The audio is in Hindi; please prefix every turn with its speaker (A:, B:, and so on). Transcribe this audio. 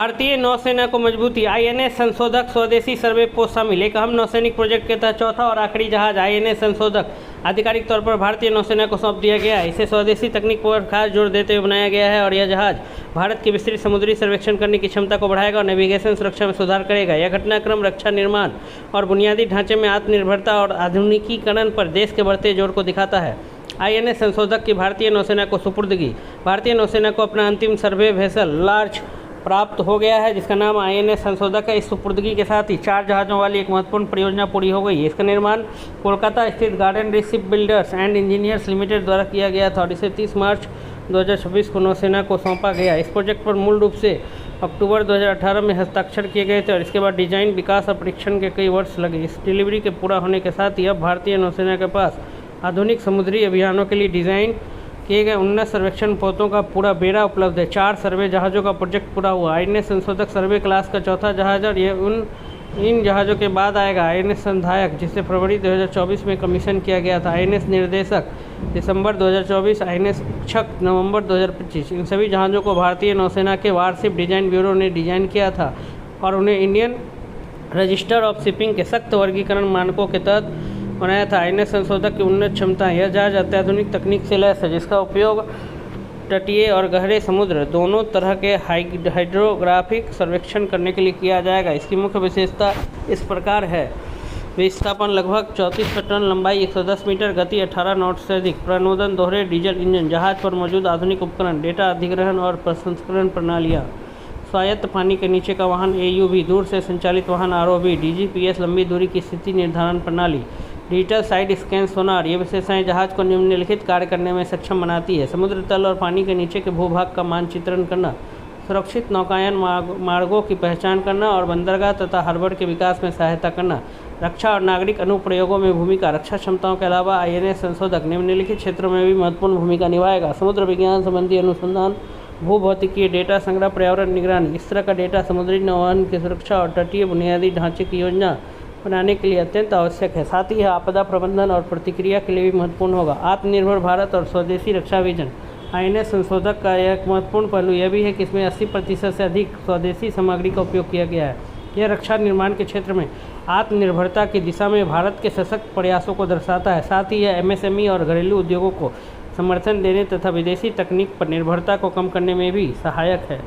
A: भारतीय नौसेना को मजबूती। आईएनएस संशोधक स्वदेशी सर्वे पोस्ट शामिल। एक अहम नौसैनिक प्रोजेक्ट के तहत चौथा और आखिरी जहाज आईएनएस संशोधक आधिकारिक तौर पर भारतीय नौसेना को सौंप दिया गया है। इसे स्वदेशी तकनीक पर खास जोर देते हुए बनाया गया है और यह जहाज भारत की विस्तृत समुद्री सर्वेक्षण करने की क्षमता को बढ़ाएगा और नेविगेशन सुरक्षा में सुधार करेगा। यह घटनाक्रम रक्षा निर्माण और बुनियादी ढांचे में आत्मनिर्भरता और आधुनिकीकरण पर देश के बढ़ते जोर को दिखाता है। आईएनएस संशोधक की भारतीय नौसेना को सुपुर्दगी। भारतीय नौसेना को अपना अंतिम सर्वे वेसल लार्ज प्राप्त हो गया है, जिसका नाम आईएनएस संशोधक है। इस सुपुर्दगी के साथ ही 4 जहाज़ों वाली एक महत्वपूर्ण परियोजना पूरी हो गई है। इसका निर्माण कोलकाता स्थित garden rich ship builders and engineers limited द्वारा किया गया था और इसे 30 मार्च 2026 को नौसेना को सौंपा गया। इस प्रोजेक्ट पर मूल रूप से अक्टूबर 2018 में हस्ताक्षर किए गए थे और इसके बाद डिजाइन, विकास और परीक्षण के कई वर्ष लगे। इस डिलीवरी के पूरा होने के साथ ही अब भारतीय नौसेना के पास आधुनिक समुद्री अभियानों के लिए डिज़ाइन किए गए उन्नत सर्वेक्षण पोतों का पूरा बेड़ा उपलब्ध है। 4 सर्वे जहाज़ों का प्रोजेक्ट पूरा हुआ। आईएनएस संशोधक सर्वे क्लास का चौथा जहाज और यह इन जहाज़ों के बाद आएगा। आईएनएस संधायक, जिसे फरवरी 2024 में कमीशन किया गया था। आईएनएस निर्देशक दिसंबर 2024, आईएनएस क्षक नवंबर 2025। इन सभी जहाज़ों को भारतीय नौसेना के वारशिप डिजाइन ब्यूरो ने डिजाइन किया था और उन्हें इंडियन रजिस्टर ऑफ शिपिंग के सख्त वर्गीकरण मानकों के तहत बनाया था। आईएनएस संशोधक की उन्नत क्षमताएं। यह जहाज अत्याधुनिक तकनीक से लैस है, जिसका उपयोग तटीय और गहरे समुद्र दोनों तरह के हाइड्रोग्राफिक सर्वेक्षण करने के लिए किया जाएगा। इसकी मुख्य विशेषता इस प्रकार है। विस्थापन लगभग 34 टन, लंबाई 110 मीटर, गति 18 नॉट से अधिक, प्रणोदन दोहरे डीजल इंजन, जहाज पर मौजूद आधुनिक उपकरण, डेटा अधिग्रहण और प्रसंस्करण प्रणालियाँ, स्वायत्त पानी के नीचे का वाहन एयूवी, दूर से संचालित वाहन आरओवी, डीजीपीएस, लंबी दूरी की स्थिति निर्धारण प्रणाली, डिजिटल साइड स्कैन सोनार। ये विशेषताएं जहाज को निम्नलिखित कार्य करने में सक्षम बनाती है: समुद्र तल और पानी के नीचे के भूभाग का मानचित्रण करना, सुरक्षित नौकायन मार्गों की पहचान करना और बंदरगाह तथा हार्बर के विकास में सहायता करना, रक्षा और नागरिक अनुप्रयोगों में भूमिका। रक्षा क्षमताओं के अलावा आईएनएस संशोधक निम्नलिखित क्षेत्रों में भी महत्वपूर्ण भूमिका निभाएगा: समुद्र विज्ञान संबंधी अनुसंधान, भूभौतिकीय डेटा संग्रह, पर्यावरण निगरानी। इस तरह का डेटा समुद्री नौवहन की सुरक्षा और तटीय बुनियादी ढांचे की योजना बनाने के लिए अत्यंत आवश्यक है। साथ ही यह आपदा प्रबंधन और प्रतिक्रिया के लिए भी महत्वपूर्ण होगा। आत्मनिर्भर भारत और स्वदेशी रक्षा विजन। आईएनएस संशोधक का एक महत्वपूर्ण पहलू यह भी है कि इसमें 80% से अधिक स्वदेशी सामग्री का उपयोग किया गया है। यह रक्षा निर्माण के क्षेत्र में आत्मनिर्भरता की दिशा में भारत के सशक्त प्रयासों को दर्शाता है। साथ ही यह एमएसएमई और घरेलू उद्योगों को समर्थन देने तथा विदेशी तकनीक पर निर्भरता को कम करने में भी सहायक है।